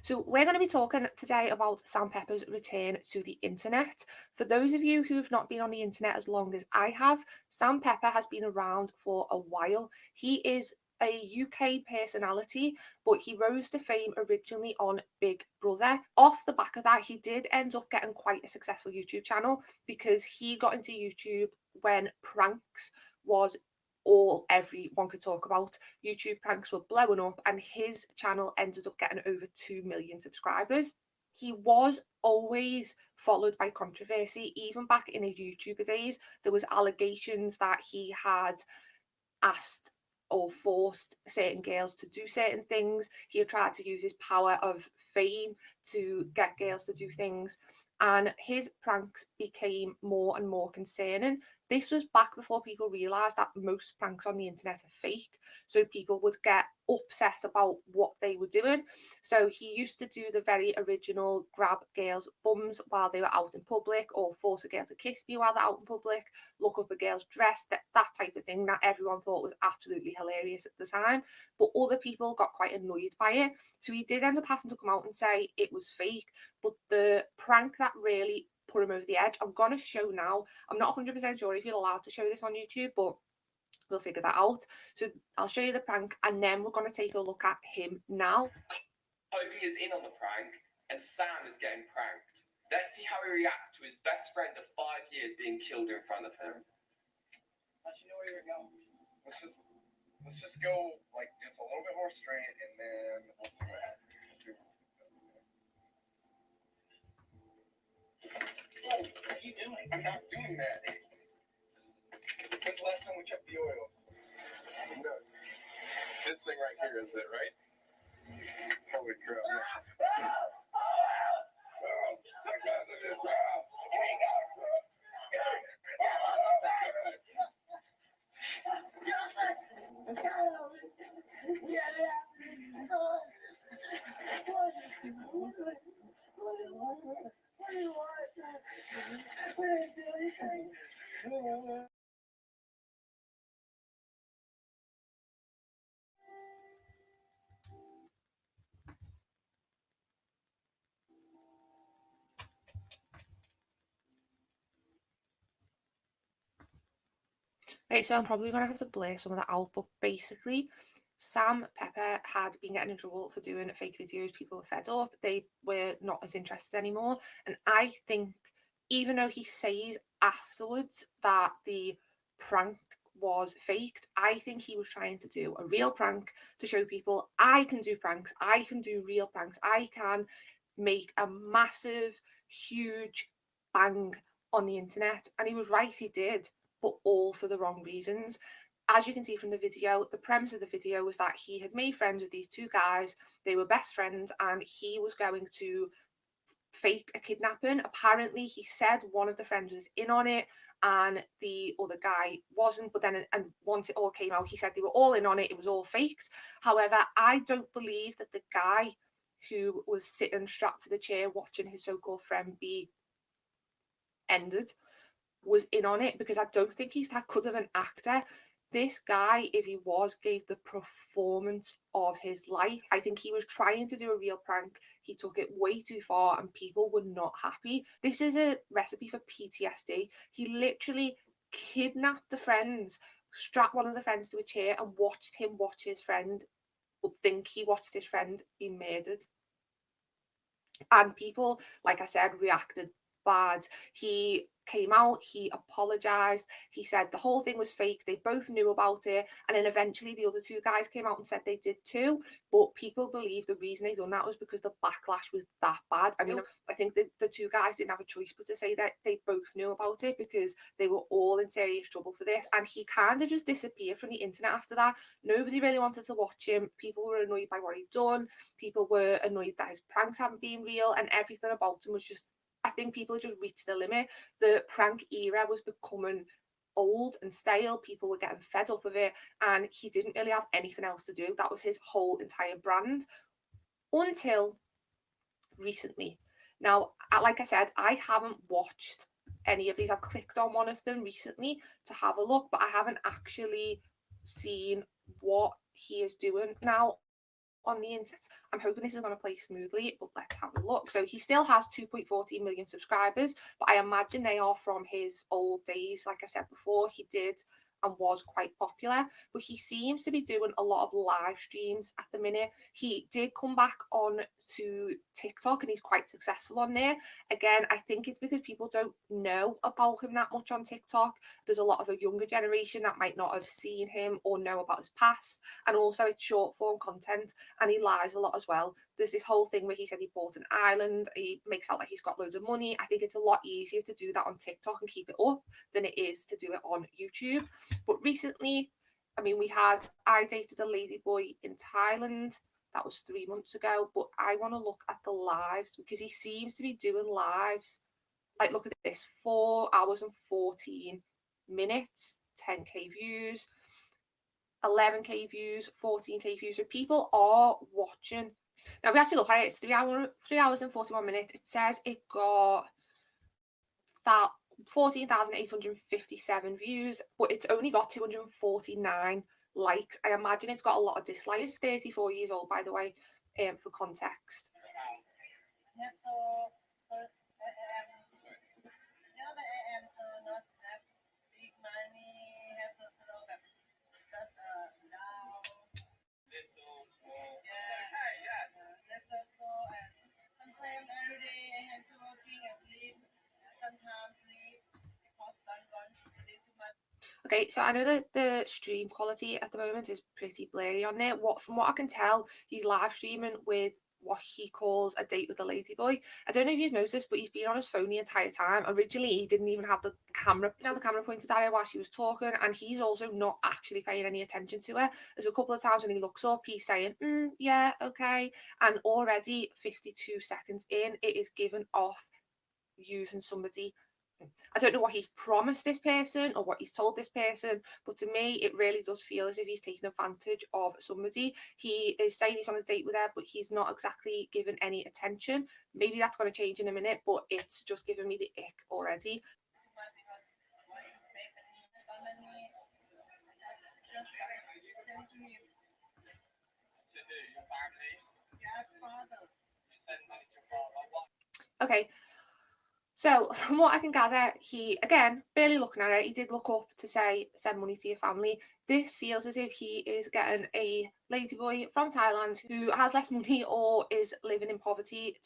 So we're going to be talking today about Sam Pepper's return to the internet. For those of you who have not been on the internet as long as I have, Sam Pepper has been around for a while. He is a UK personality, but he rose to fame originally on Big Brother. Off the back of that, he did end up getting quite a successful YouTube channel because he got into YouTube when pranks was all everyone could talk about. YouTube pranks were blowing up, and his channel ended up getting over 2 million subscribers. He was always followed by controversy. Even back in his YouTuber days, there was allegations that he had asked or forced certain girls to do certain things. He had tried to use his power of fame to get girls to do things, and his pranks became more and more concerning. This was back before people realised that most pranks on the internet are fake, so people would get upset about what they were doing. So he used to do the very original grab girls' bums while they were out in public, or force a girl to kiss me while they're out in public, look up a girl's dress, that type of thing that everyone thought was absolutely hilarious at the time. But other people got quite annoyed by it. So he did end up having to come out and say it was fake. But the prank that really put him over the edge, I'm going to show now. I'm not 100% sure if you're allowed to show this on YouTube, but we'll figure that out. So I'll show you the prank, and then we're going to take a look at him now. Toby is in on the prank, and Sam is getting pranked. Let's see how he reacts to his best friend of 5 years being killed in front of him. Let you know where you're going. Let's just go like just a little bit more straight, and then we'll see what happens. Oh, what are you doing? I'm not doing that. When's the last time we checked the oil? No. This thing right here, is it right? Holy crap. Okay, so I'm probably going to have to blur some of that out, but basically, Sam Pepper had been getting in trouble for doing fake videos. People were fed up. They were not as interested anymore. And I think, even though he says afterwards that the prank was faked, I think he was trying to do a real prank to show people I can do pranks. I can do real pranks. I can make a massive, huge bang on the internet. And he was right, he did, but all for the wrong reasons. As you can see from the video, the premise of the video was that he had made friends with these two guys. They were best friends, and he was going to fake a kidnapping. Apparently, he said one of the friends was in on it and the other guy wasn't. But then, and once it all came out, he said they were all in on it. It was all faked. However, I don't believe that the guy who was sitting strapped to the chair watching his so-called friend be ended was in on it, because I don't think he's that good of an actor. This guy, if he was, gave the performance of his life. I think he was trying to do a real prank. He took it way too far and people were not happy. This is a recipe for PTSD. He literally kidnapped the friends, strapped one of the friends to a chair and watched him watch his friend, or think he watched his friend be murdered. And people, like I said, reacted bad. He came out, he apologized, he said the whole thing was fake, they both knew about it, and then eventually the other two guys came out and said they did too. But people believe the reason they done that was because the backlash was that bad. I mean, I think the two guys didn't have a choice but to say that they both knew about it, because they were all in serious trouble for this. And he kind of just disappeared from the internet after that. Nobody really wanted to watch him. People were annoyed by what he'd done. People were annoyed that his pranks hadn't been real, and everything about him was just, I think people just reached the limit. The prank era was becoming old and stale. People were getting fed up of it, and he didn't really have anything else to do. That was his whole entire brand until recently. Now, like I said, I haven't watched any of these. I've clicked on one of them recently to have a look, but I haven't actually seen what he is doing. Now, on the internet. I'm hoping this is going to play smoothly, but let's have a look. So he still has 2.14 million subscribers, but I imagine they are from his old days. Like I said before, he did and was quite popular, but he seems to be doing a lot of live streams at the minute. He did come back on to TikTok and he's quite successful on there. Again, I think it's because people don't know about him that much on TikTok. There's a lot of a younger generation that might not have seen him or know about his past, and also it's short form content and he lies a lot as well. There's this whole thing where he said he bought an island, he makes out like he's got loads of money. I think it's a lot easier to do that on TikTok and keep it up than it is to do it on YouTube. But recently, I mean, I dated a ladyboy in Thailand. That was 3 months ago. But I want to look at the lives because he seems to be doing lives. Like, look at this, 4 hours and 14 minutes, 10k views, 11k views, 14k views. So people are watching. Now, if we actually look at it, it's 3 hours and 41 minutes. It says it got 14,857 views, but it's only got 249 likes. I imagine it's got a lot of dislikes. It's 34 years old, by the way, for context. Okay, so I know that the stream quality at the moment is pretty blurry on there. From what I can tell, he's live streaming with what he calls a date with a ladyboy. I don't know if you've noticed, but he's been on his phone the entire time. Originally, he didn't even have the camera pointed at her while she was talking, and he's also not actually paying any attention to her. There's a couple of times when he looks up, he's saying, yeah, okay, and already 52 seconds in, it is given off using somebody. I don't know what he's promised this person or what he's told this person, but to me, it really does feel as if he's taking advantage of somebody. He is saying he's on a date with her, but he's not exactly given any attention. Maybe that's going to change in a minute, but it's just giving me the ick already. Okay. So from what I can gather, he, again, barely looking at it, he did look up to say, send money to your family. This feels as if he is getting a ladyboy from Thailand who has less money or is living in poverty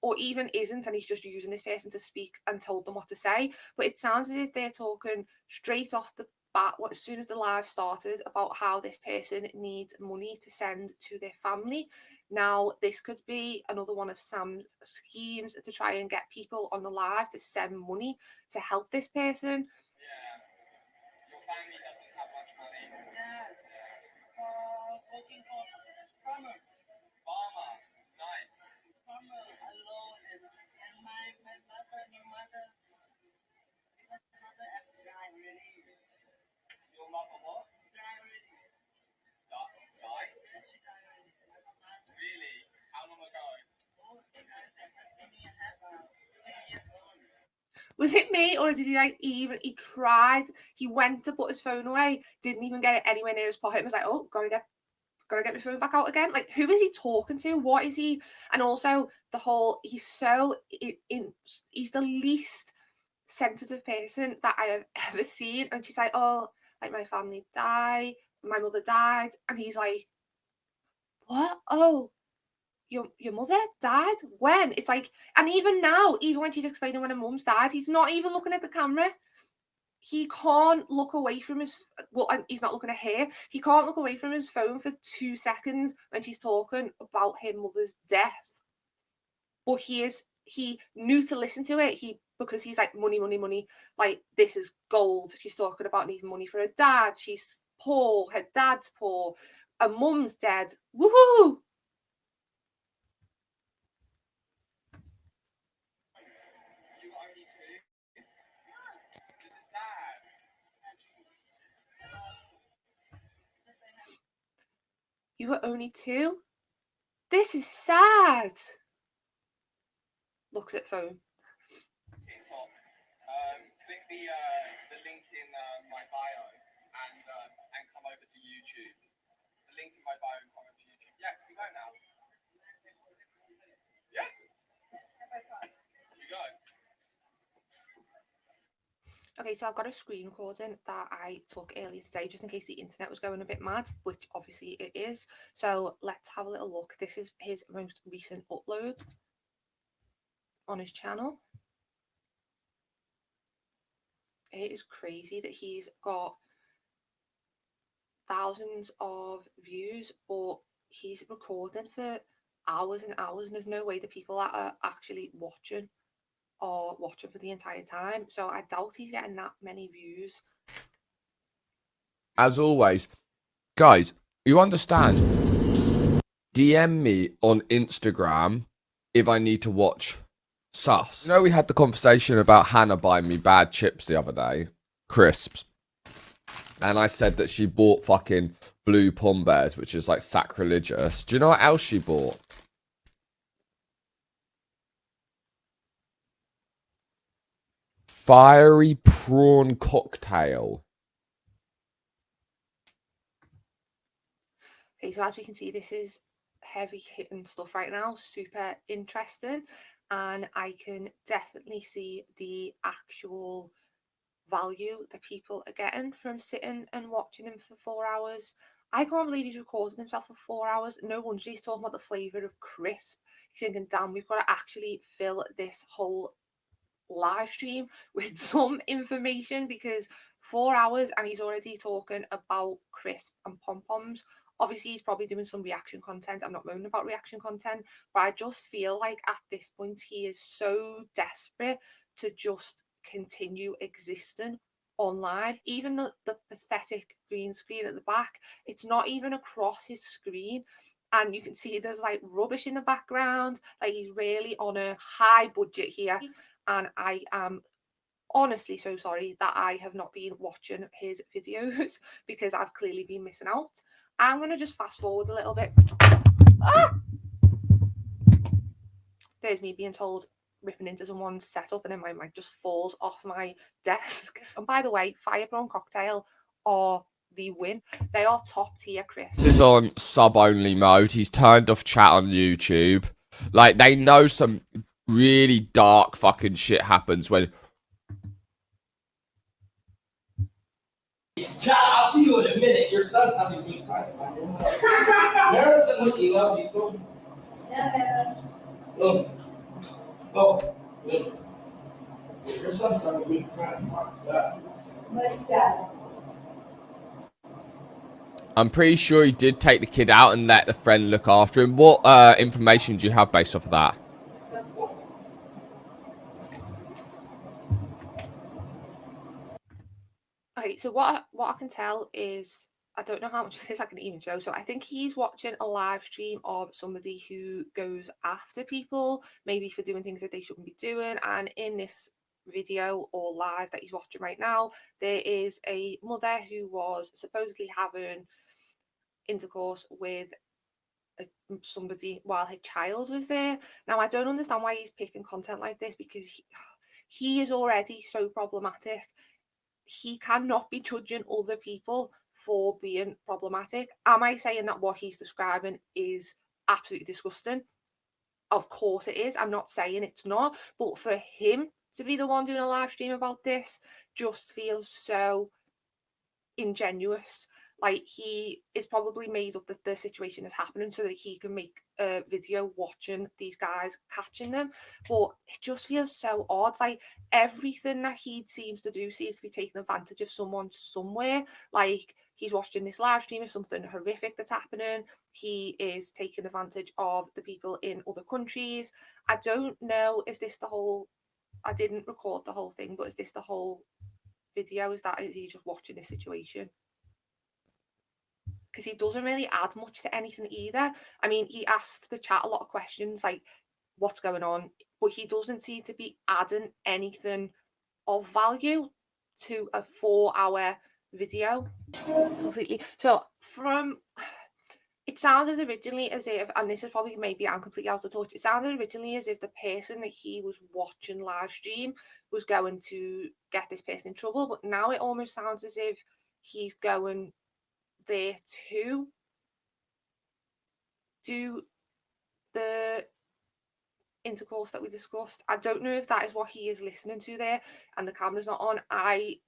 or even isn't, and he's just using this person to speak and told them what to say. But it sounds as if they're talking straight off the bat, as soon as the live started, about how this person needs money to send to their family. Now, this could be another one of Sam's schemes to try and get people on the live to send money to help this person. Yeah. Your family doesn't have much money. Yeah. Working for farmer. Farmer. Nice. Farmer alone. And my mother, new mother, died already. Your mother what? Died already. Died? Yeah, she died already. Really? How long ago? Oh, just give me a half 2 years old. Was it me, or did he he tried, he went to put his phone away, didn't even get it anywhere near his pocket, and was like, oh, gotta get my phone back out again? Like, who is he talking to? What is he? And also the whole, he's the least sensitive person that I have ever seen. And she's like, oh, like, my family died, my mother died, and he's like, what? Oh, your mother died? When? It's like, and even now, even when she's explaining when her mum's died, he's not even looking at the camera. He can't look away from his, well, he's not looking at her. He can't look away from his phone for 2 seconds when she's talking about her mother's death. But he knew to listen to it. Because he's like, money, money, money. Like, this is gold. She's talking about needing money for her dad. She's poor. Her dad's poor. Her mum's dead. Woohoo! You were only 2? This is sad. Looks at phone. TikTok. Click the link in my bio and come over to YouTube. The link in my bio and come over to YouTube. Yes, we go now. Okay, so I've got a screen recording that I took earlier today just in case the internet was going a bit mad, which obviously it is. So let's have a little look. This is his most recent upload on his channel. It is crazy that he's got thousands of views, but he's recording for hours and hours, and there's no way the people that are actually watching are watching for the entire time. So I doubt he's getting that many views. As always, guys, you understand, DM me on Instagram if I need to watch sus. You know, we had the conversation about Hannah buying me bad chips the other day, crisps, and I said that she bought fucking blue pom bears, which is like sacrilegious. Do you know what else she bought? Fiery prawn cocktail. Okay, so as we can see, this is heavy hitting stuff right now, super interesting, and I can definitely see the actual value that people are getting from sitting and watching him for 4 hours. I can't believe he's recorded himself for 4 hours. No wonder he's talking about the flavour of crisp. He's thinking, damn, we've got to actually fill this whole live stream with some information, because 4 hours and he's already talking about crisp and pom-poms. Obviously he's probably doing some reaction content. I'm not moaning about reaction content, but I just feel like at this point he is so desperate to just continue existing online. Even the pathetic green screen at the back, it's not even across his screen, and you can see there's like rubbish in the background. Like, he's really on a high budget here, and I am honestly so sorry that I have not been watching his videos because I've clearly been missing out. I'm going to just fast forward a little bit. There's me being told ripping into someone's setup, and then my mic just falls off my desk. And by the way, fire prawn cocktail are the win. They are top tier crisps. This is on sub only mode. He's turned off chat on YouTube. Like, they know some really dark fucking shit happens when... Child, I'll see you in a minute. Your son's having me. Madison, look, you love you. Look. Oh, listen. Your son's having me. I'm pretty sure he did take the kid out and let the friend look after him. What information do you have based off of that? Okay, so what I can tell is, I don't know how much of this I can even show. So I think he's watching a live stream of somebody who goes after people, maybe for doing things that they shouldn't be doing. And in this video or live that he's watching right now, there is a mother who was supposedly having intercourse with somebody while her child was there. Now, I don't understand why he's picking content like this, because he is already so problematic. He cannot be judging other people for being problematic. Am I saying that what he's describing is absolutely disgusting? Of course it is. I'm not saying it's not. But for him to be the one doing a live stream about this just feels so ingenuous. Like, he is probably made up that the situation is happening so that he can make a video watching these guys catching them. But it just feels so odd. Like, everything that he seems to do seems to be taking advantage of someone somewhere. Like, he's watching this live stream of something horrific that's happening. He is taking advantage of the people in other countries. I don't know, is this the whole... I didn't record the whole thing, but is this the whole video? Is he just watching this situation? Because he doesn't really add much to anything either. I mean, he asked the chat a lot of questions like, what's going on? But he doesn't seem to be adding anything of value to a 4-hour video completely. So it sounded originally as if, and this is probably maybe I'm completely out of touch, it sounded originally as if the person that he was watching live stream was going to get this person in trouble. But now it almost sounds as if he's going there to do the intercourse that we discussed. I don't know if that is what he is listening to there and the camera's not on.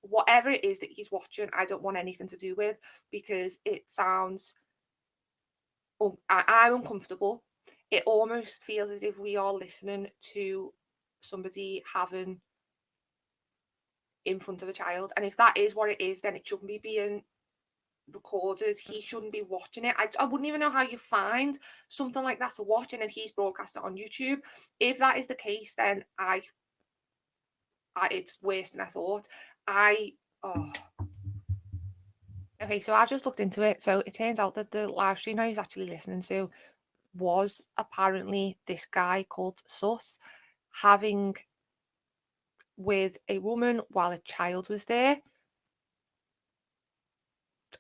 Whatever it is that he's watching, I don't want anything to do with, because it sounds, I'm uncomfortable. It almost feels as if we are listening to somebody having in front of a child. And if that is what it is, then it shouldn't be being recorded. He shouldn't be watching it. I wouldn't even know how you find something like that to watch, and then he's broadcast it on YouTube. If that is the case, then it's worse than I thought. Okay, so I just looked into it. So it turns out that the live stream that he's actually listening to was apparently this guy called Sus having with a woman while a child was there.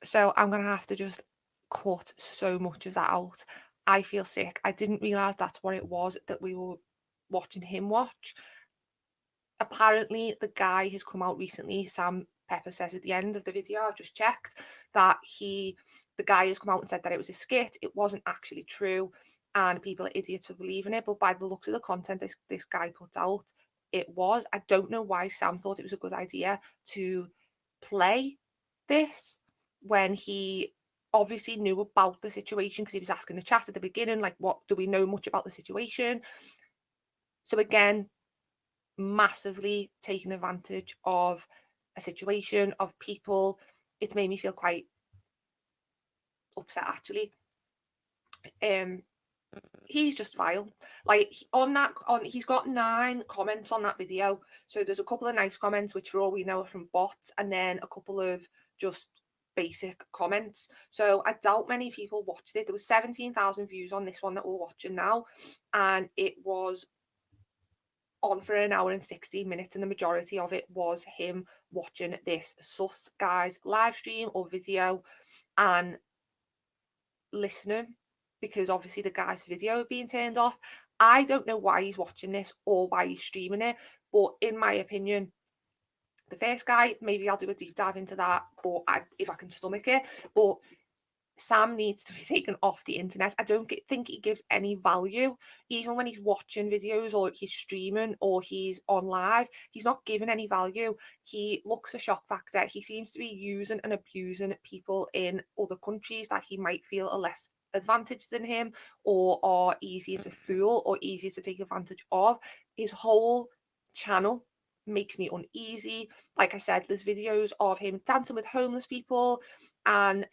So I'm going to have to just cut so much of that out. I feel sick. I didn't realise that's what it was that we were watching him watch. Apparently, the guy has come out recently. Sam Pepper says at the end of the video, I've just checked, that the guy has come out and said that it was a skit. It wasn't actually true, and people are idiots for believing it. But by the looks of the content this guy put out, it was. I don't know why Sam thought it was a good idea to play this when he obviously knew about the situation, because he was asking the chat at the beginning, like, what do we know much about the situation? So again, massively taking advantage of a situation, of people. It's made me feel quite upset, actually. He's just vile. Like, he's got 9 comments on that video. So there's a couple of nice comments, which for all we know are from bots, and then a couple of just basic comments. So I doubt many people watched it. There was 17,000 views on this one that we're watching now, and it was on for an hour and 16 minutes, and the majority of it was him watching this sus guy's live stream or video and listening, because obviously the guy's video being turned off. I don't know why he's watching this or why he's streaming it, but in my opinion, the first guy, maybe I'll do a deep dive into that, but if I can stomach it. But Sam needs to be taken off the internet. I don't think he gives any value, even when he's watching videos or he's streaming or he's on live. He's not giving any value. He looks for shock factor. He seems to be using and abusing people in other countries that he might feel are less advantaged than him, or are easier to fool or easier to take advantage of. His whole channel makes me uneasy. Like I said, there's videos of him dancing with homeless people and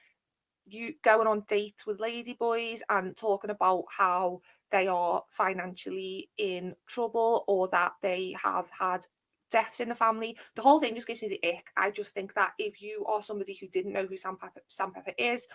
you going on dates with ladyboys and talking about how they are financially in trouble or that they have had deaths in the family. The whole thing just gives me the ick. I just think that if you are somebody who didn't know who Sam Pepper is,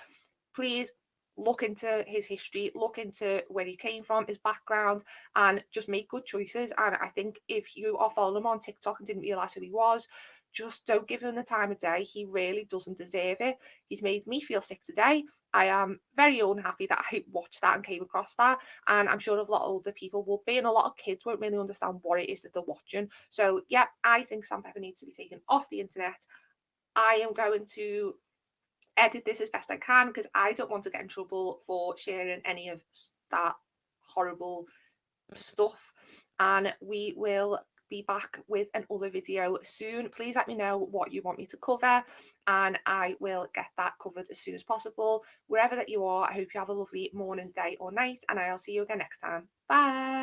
please look into his history, look into where he came from, his background, and just make good choices. And I think if you are following him on TikTok and didn't realise who he was, just don't give him the time of day. He really doesn't deserve it. He's made me feel sick today. I am very unhappy that I watched that and came across that. And I'm sure a lot of older people will be, and a lot of kids won't really understand what it is that they're watching. So, yeah, I think Sam Pepper needs to be taken off the internet. I am going to edit this as best I can, because I don't want to get in trouble for sharing any of that horrible stuff. And we will be back with another video soon. Please let me know what you want me to cover, and I will get that covered as soon as possible. Wherever that you are, I hope you have a lovely morning, day or night, and I'll see you again next time. Bye.